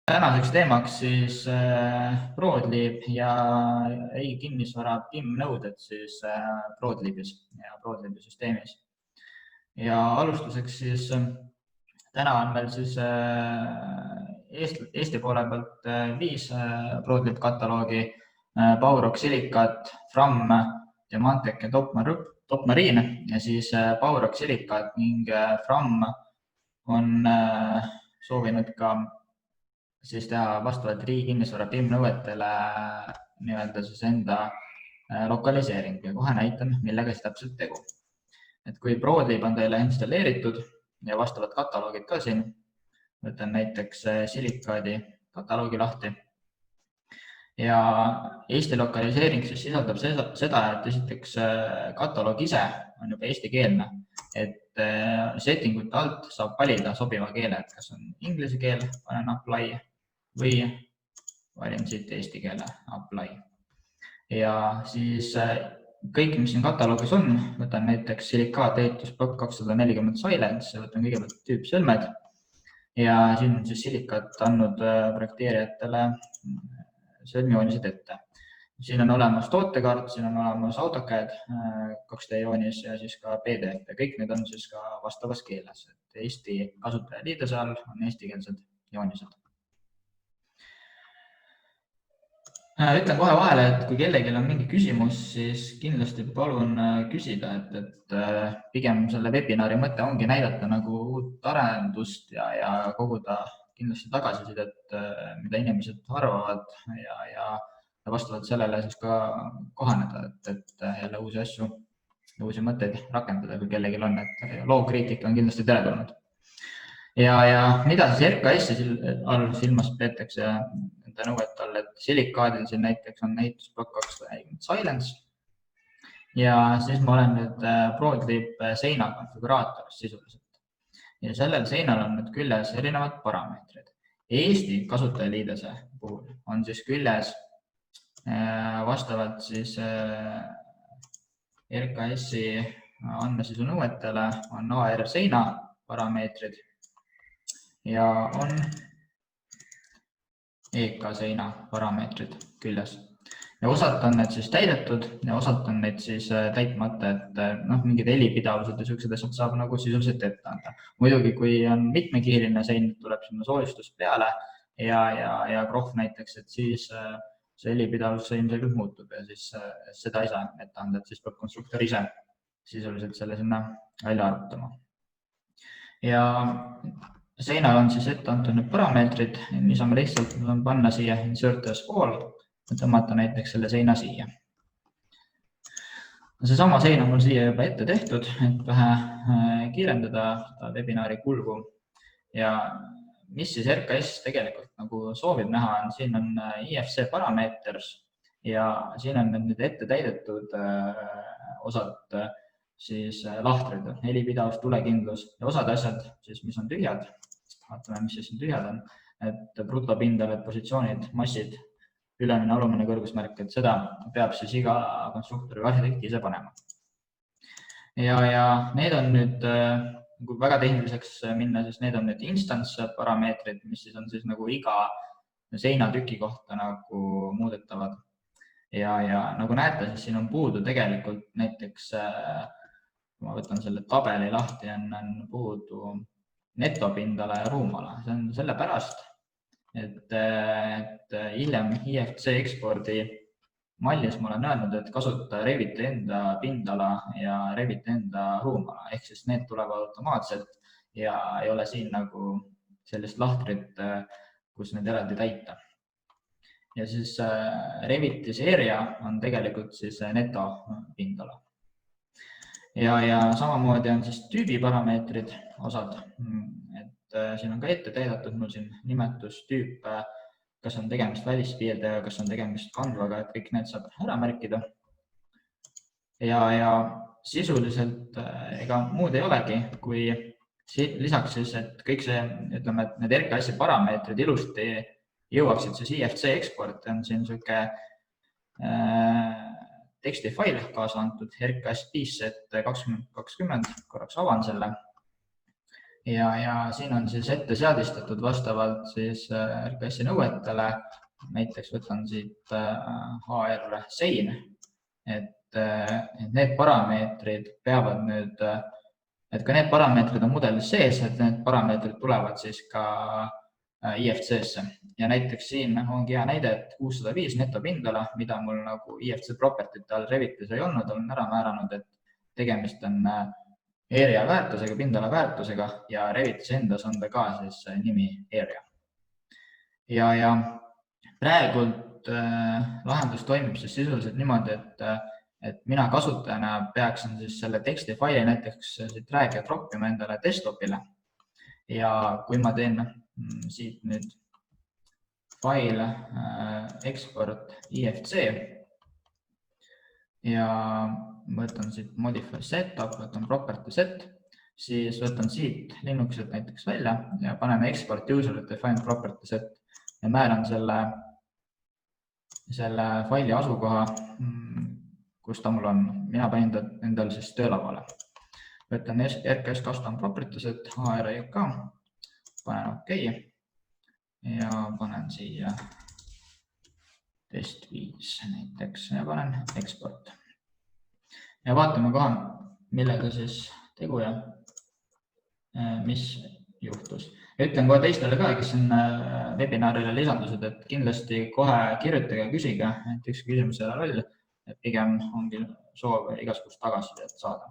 Tänaseks teemaks siis Broadleaf ja kinnisvara PIM-nõuded siis Broadleafis ja Broadleafi süsteemis. Ja alustuseks siis täna on meil siis Eesti poole pealt 5 Broadleaf kataloogi, Baurock Silikat, Fram, Diamantec ja Top Marine ja siis Baurock Silikat ning Fram on soovinud ka siis teha vastavalt riigi kinnisvara PIM-nõuetele nii-öelda siis enda lokaliseering ja kohe näitan, millega siis täpselt tegu. Et kui Broadleaf on teile installeeritud ja vastavad kataloogid ka siin, võtan näiteks Silikaadi kataloogi lahti. Ja Eesti lokaliseering siis sisaldab seda, et esiteks kataloog ise on juba eestikeelne, et settingute alt saab valida sobiva keele, et kas on inglise keel, panen apply või valin siit eesti keele apply. Ja siis kõik, mis siin kataloogis on, võtan näiteks Silikaat ehitusplokk 240 Silence, võtan kõigepealt tüüpsõlmed ja siin on siis Silikaat andnud projekteerijatele sõlmjoonised ette. Siin on olemas tootekaart, siin on olemas AutoCAD 2D joonis ja siis ka PDF ja kõik need on siis ka vastavas keeles. Et Eesti kasutajaliidese all on eestikeelsed joonised. Ütlen kohe vahele, et kui kellelgi on mingi küsimus, siis kindlasti palun küsida, et pigem selle webinari mõte ongi näidata nagu uut arendust ja koguda kindlasti tagasisidet, mida inimesed arvavad ja vastavalt sellele siis ka kohaneda, et jälle uusi asju, uusi mõtteid rakendada, kui kellelgi on, et loovkriitika on kindlasti teretulnud. Ja mida siis RKS all silmas peetakse nende nõuete all, et Silikaadil siin näiteks on ehitusplokk 240 Silence ja siis ma olen nüüd Broadleaf seina konfiguraator sisuliselt. Ja sellel seinal on nüüd küljes erinevad parameetrid. Eesti kasutajaliidese puhul on siis küljes vastavalt siis RKS-i andmesisu nõuetele on AR seina parameetrid ja on EK seina parameetrid küljes. Ja osalt on need siis täidetud ja osalt on neid siis täitmata, et mingid helipidavused ja sellised asjad saab nagu sisuliselt ette anda. Muidugi, kui on mitmekihiline sein, tuleb sinna soolistus peale ja krohv näiteks, et siis see helipidavus ilmselgelt muutub ja siis seda ei saa ette anda, et siis peab konstruktor ise sisuliselt selle sinna välja arvutama. Ja seinal on siis ette antud need parameetrid, niisama lihtsalt panna siia insert as all ja tõmmata näiteks selle seina siia. Seesama sein on mul siia juba ette tehtud, et vähe kiirendada webinari kulgu. Ja mis siis RKS tegelikult nagu soovib näha on, siin on IFC parameeters ja siin on need ette täidetud osad siis lahtrid, helipidavus, tulekindlus ja osad asjad, siis, mis on tühjad. Vaatame, mis siis tühjad on, et brutopindalad, positsioonid, massid, ülemine, alumine kõrgusmärk, et seda peab siis iga konstruktori või arhitekti ise panema. Ja need on nüüd, kui väga tehniliseks minna, siis need on nüüd instance parameetrid, mis siis on siis nagu iga seinatüki kohta nagu muudetavad. Ja nagu näete, siis siin on puudu tegelikult näiteks, kui ma võtan selle tabeli lahti, on puudu netopindala ja ruumala. See on sellepärast, et hiljem IFC ekspordi mallis ma olen öelnud, et kasuta Reviti enda pindala ja Reviti enda ruumala, ehk siis need tulevad automaatselt ja ei ole siin nagu sellist lahtrit, kus need eraldi täita. Ja siis Revitis area on tegelikult siis netopindala. Ja samamoodi on siis tüübi parameetrid osad, et siin on ka ette täidatud mul siin nimetus tüüp, kas on tegemist välispiirdega, kas on tegemist kandvaga, et kõik need saab ära märkida. Ja sisuliselt ega muud ei olegi, kui lisaks siis, et kõik see, ütleme, et need RKS-i parameetrid ilusti jõuaksid siis IFC eksporti, on siin selline tekstifail kaasa antud RKS 5 2020, korraks avan selle ja siin on siis ette seadistatud vastavalt siis RKS-i nõuetele. Näiteks võtan siit HR sein, et need parameetrid peavad nüüd, et ka need parameetrid on mudelis sees, et need parameetrid tulevad siis ka IFC-sse. Ja näiteks siin ongi hea näide, et 605 netopindala, mida mul nagu IFC property'te all Revitis ei olnud, olen ära määranud, et tegemist on area väärtusega, pindala väärtusega ja Revitis endas on ta ka siis nimi area. Ja praegult lahendus toimib siis sisuliselt niimoodi, et mina kasutajana peaksin siis selle tekstifaili näiteks siit drag ja droppima endale desktopile. Ja kui ma teen siit nüüd fail export IFC ja võtan siit modify setup, võtan property set, siis võtan siit Linuxit näiteks välja ja paneme export user defined property set ja määran selle faili asukoha, kus ta mul on. Mina panin ta endal siis töölavale. Võtan RKS custom property set, HREK, panen OK ja panen siia test 5 näiteks ja panen export. Ja vaatame kohe, millega siis tegu ja mis juhtus. Ütlen kohe teistele ka, kes on webinarile lisandusid, et kindlasti kohe kirjutage ja küsige, et üks küsimus ei ole loll, et pigem ongi soov igasugust tagasisidet saada.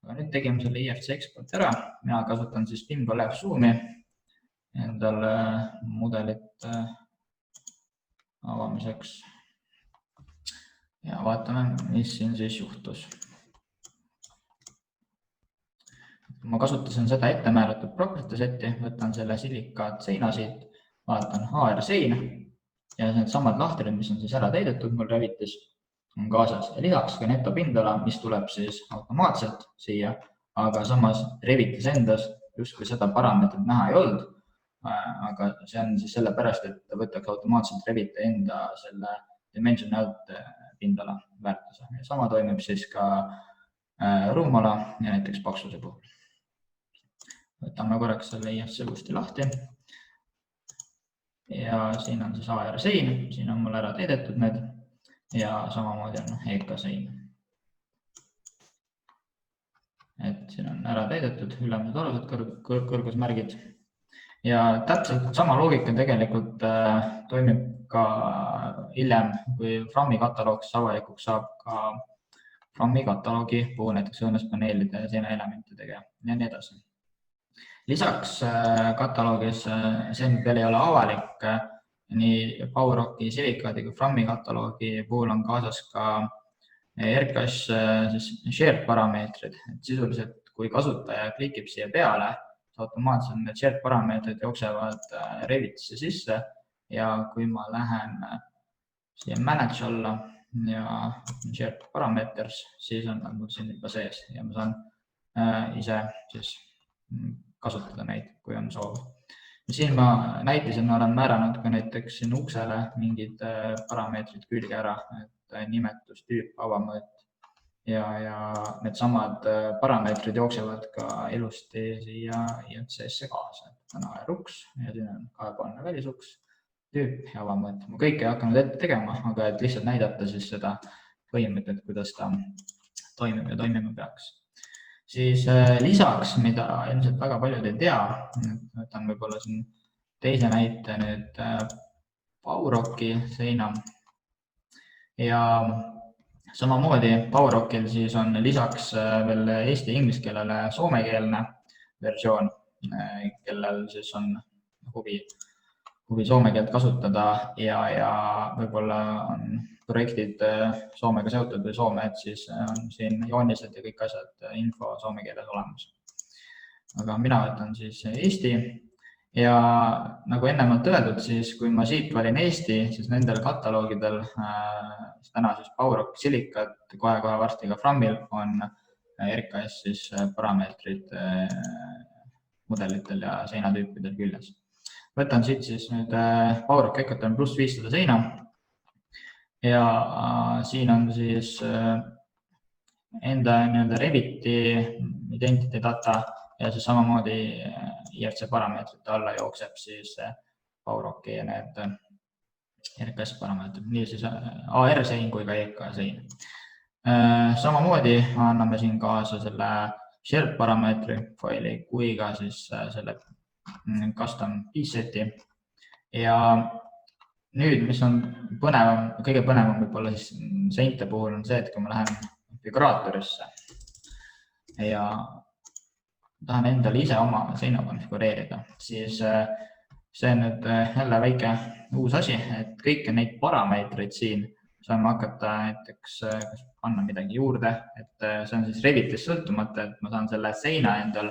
Aga nüüd tegime selle IFC export ära. Mina kasutan siis BIM-Collab Zoomi endal mudelit avamiseks ja vaatame, mis siin siis juhtus. Ma kasutasin seda ettemääratud property seti, võtan selle silikaat seina siit, vaatan HR sein ja need samad lahtrid, mis on siis ära täidetud mul Revitis, on kaasas ja lisaks ka netopindala, mis tuleb siis automaatselt siia, aga samas Revitis endas justkui seda parameetrit näha ei olnud, aga see on siis sellepärast, et ta võtaks automaatselt Reviti enda selle dimension alt pindala väärtuse. Ja sama toimib siis ka ruumala ja näiteks paksuse puhul. Võtame korraks selle IFC uuesti lahti ja siin on siis HR sein, siin on mul ära täidetud need ja samamoodi on EK sein. Et siin on ära täidetud ülemised alused kõrgusmärgid ja täpselt sama loogika tegelikult toimib ka hiljem, kui Frammi kataloog avalikuks saab ka Frammi kataloogi puhul näiteks õõnespaneelide ja seinaelementidega ja nii edasi. Lisaks kataloogis, see veel ei ole avalik, nii PowerRocki, Silikaadi kui Frammi kataloogi puhul on kaasas ka RKS shared parameetrid. Sisuliselt, kui kasutaja klikib siia peale, automaatselt need shared parameetrid jooksevad Revitisse sisse ja kui ma lähen siia manage alla ja shared parameters, siis on nad mul siin juba sees ja ma saan ise siis kasutada neid, kui on soov. Siin ma näitisena olen määranud ka näiteks siin uksele mingid parameetrid külge ära, et nimetus, tüüp, avamõõt ja need samad parameetrid jooksevad ka ilusti siia IFC-sse kaasa. On AR-uks ja siin on kahepoolne välisuks, tüüp ja avamõõt. Ma kõike ei hakanud ette tegema, aga et lihtsalt näidata siis seda põhimõtet, kuidas ta toimib ja toimima peaks. Siis lisaks, mida ilmselt väga paljud ei tea, võtan võib-olla siin teise näite nüüd PowerRocki seina ja samamoodi PowerRockil siis on lisaks veel eesti inglise keelele soomekeelne versioon, kellel siis on huvi soome keelt kasutada ja võib-olla on projektid soomega seotud või soome, et siis on siin joonised ja kõik asjad info soome keeles olemas. Aga mina võtan siis Eesti ja nagu ennemalt öeldud, siis kui ma siit valin Eesti, siis nendel kataloogidel, täna siis PowerRock, Silikat, kohe varsti ka Frammil on RKS siis parameetrid mudelitel ja seinatüüpidel küljes. Võtan siit siis nüüd PowerRock Ecoton + 500 seina ja siin on siis enda Reviti identity data ja siis samamoodi IFC parameetrite alla jookseb siis PowerOK ja need RKS parameetrid, nii siis AR sein kui ka EK sein. Samamoodi anname siin kaasa selle shell parameetri faili kui ka siis selle custom piece-seti. Ja nüüd, mis on põnevam, kõige põnevam võib-olla siis seinte puhul on see, et kui ma lähen konfiguraatorisse ja tahan endale ise oma seina konfigureerida, siis see on nüüd jälle väike uus asi, et kõiki neid parameetreid siin saame hakata näiteks panna midagi juurde, et see on siis Revitist sõltumata, et ma saan selle seina endal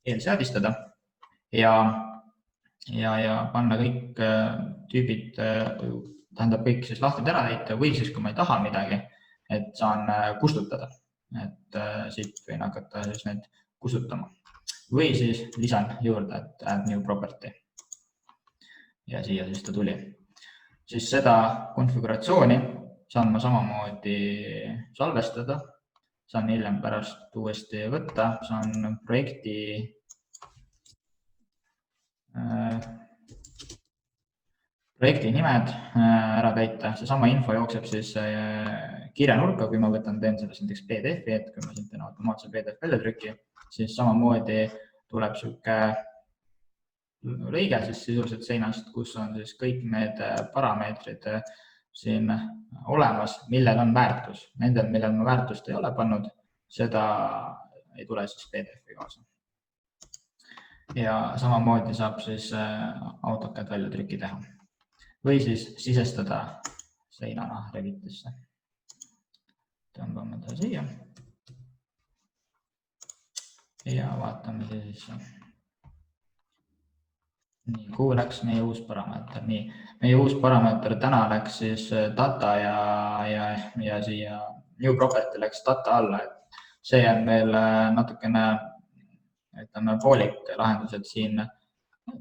eelseadistada ja panna kõik tüübid, tähendab kõik siis lahti ära täita või siis, kui ma ei taha midagi, et saan kustutada, et siit võin hakata siis need kustutama või siis lisan juurde, et add new property ja siia siis ta tuli. Siis seda konfiguratsiooni saan ma samamoodi salvestada, saan hiljem pärast uuesti võtta, saan projekti nimed ära täita, seesama info jookseb siis kirjanurka, kui ma teen sellest näiteks PDF-i, et kui ma siin teen automaatse PDF väljatrükki, siis samamoodi tuleb sihuke lõige siis sisuliselt seinast, kus on siis kõik need parameetrid siin olemas, millel on väärtus. Nendel, millel ma väärtust ei ole pannud, seda ei tule siis PDF-i kaasa. Ja samamoodi saab siis AutoCAD väljatrükki teha või siis sisestada seinana Revitisse. Tõmbame ta siia ja vaatame siis. Nii, kuhu läks meie uus parameeter? Nii, meie uus parameeter täna läks siis data ja siia new property läks data alla. See on veel natukene poolik lahendus, et siin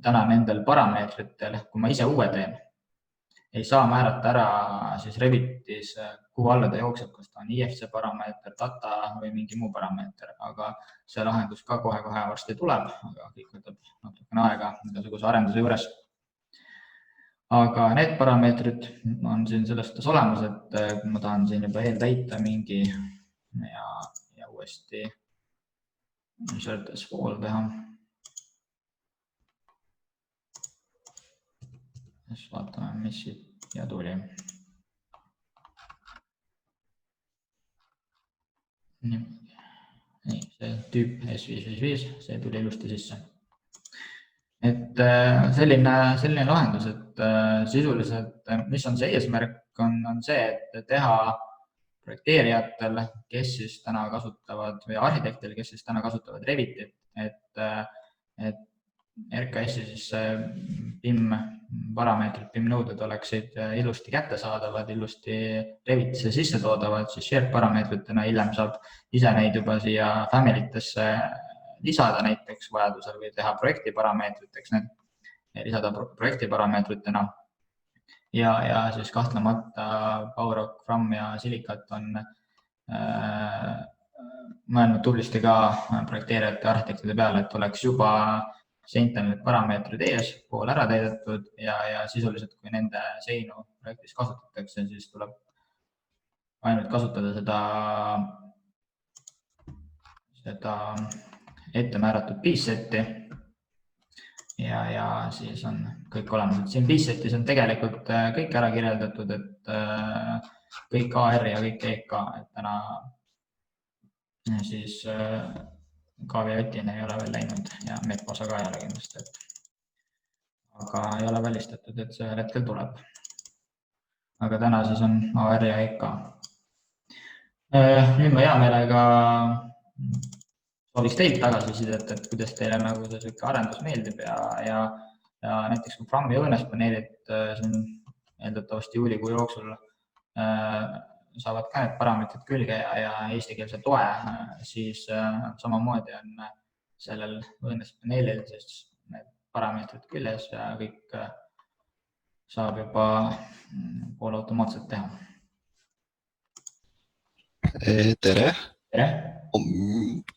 täna nendel parameetritel, kui ma ise uue teen, ei saa määrata ära siis Revitis, kuhu alla ta jookseb, kas ta on IFC parameeter, data või mingi muu parameeter, aga see lahendus ka kohe varsti tuleb, aga kõik võtab natukene aega igasuguse arenduse juures. Aga need parameetrid on siin selles suhtes olemas, et kui ma tahan siin juba eeltäita mingi ja uuesti insert as all teha. Siis vaatame, mis siit ja tuli. Nii, see tüüp S555, see tuli ilusti sisse. Et selline lahendus, et sisuliselt, mis on see eesmärk, on see, et teha projekteerijatel, kes siis täna kasutavad või arhitektil, kes siis täna kasutavad Revitit, et RKS-i siis BIM parameetrid, BIM nõuded oleksid ilusti kättesaadavad, ilusti Revitisse sisse toodavad, siis shared parameetritena hiljem saab ise neid juba siia familitesse lisada näiteks vajadusel või teha projekti parameetriteks, need lisada projekti parameetritena. Ja siis kahtlemata PowerOK, Fram ja Silicat on mõelnud tublisti ka projekteerijate arhitektide peale, et oleks juba seintel need parameetrid ees, pool ära täidetud ja sisuliselt, kui nende seinu projektis kasutatakse, siis tuleb ainult kasutada seda ette määratud piece-seti ja siis on kõik olemas. Siin piece-setis on tegelikult kõik ära kirjeldatud, et kõik AR ja kõik EK, et täna siis KVJ-ina ei ole veel läinud ja MEP-osa ka ei ole kindlasti, aga ei ole välistatud, et see hetkel tuleb. Aga täna siis on AR ja EK. Nüüd ma hea meelega sooviks teilt tagasisidet, et kuidas teile nagu see arendus meeldib ja näiteks kui Frami õõnespaneelid siin eeldatavasti juulikuu jooksul saavad ka need parameetrid külge ja eestikeelse toe, siis samamoodi on sellel õõnespaneelil siis need parameetrid küljes ja kõik saab juba poolautomaatselt teha. Tere, tere!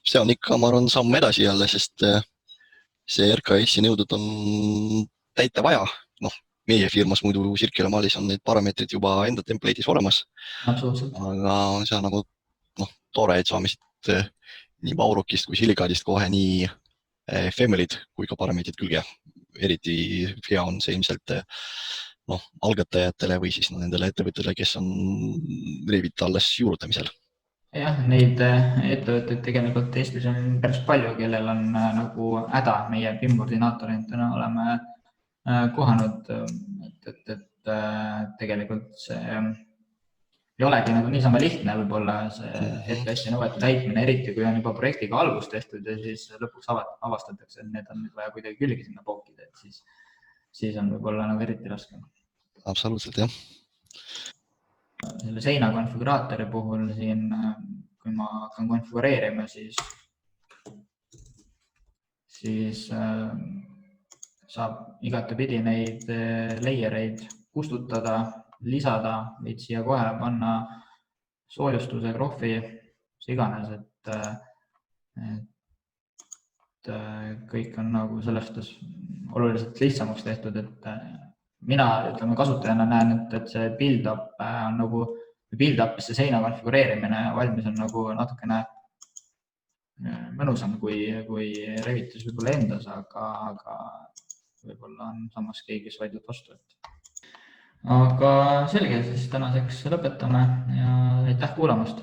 See on ikka, ma arvan, samm edasi jälle, sest see RKS-i nõuded on täita vaja. Noh, meie firmas muidu Circulamaalis on need parameetrid juba enda template'is olemas, Absoluutselt. aga see on nagu tore, et saame siit nii Maurukist kui Silicaadist kohe nii Femelid kui ka parameetrid külge. Eriti hea on see ilmselt algatajatele või siis nendele ettevõttele, kes on Revit alles juurutamisel. Jah, neid ettevõtteid tegelikult Eestis on päris palju, kellel on nagu häda. Meie BIM-koordinaatoritena oleme kohanud, et tegelikult see ei olegi nagu niisama lihtne võib-olla see RKS-i nõuete täitmine, eriti kui on juba projektiga algus tehtud ja siis lõpuks avastatakse, et need on nüüd vaja kuidagi külge sinna pookida, et siis on võib-olla nagu eriti raske. Absoluutselt, jah. Selle seina konfiguraatori puhul siin, kui ma hakkan konfigureerima, siis saab igatepidi neid layereid kustutada, lisada, võid siia kohe panna soojustuse, krohvi, mis iganes, et kõik on nagu sellest oluliselt lihtsamaks tehtud, et mina kasutajana näen, et see build-up on nagu build-up'is see seina konfigureerimine valmis on nagu natukene mõnusam kui Revitis võib-olla endas, aga võib-olla on samas keegi, kes vaidleb vastu. Aga selge, siis tänaseks lõpetame ja aitäh kuulamast!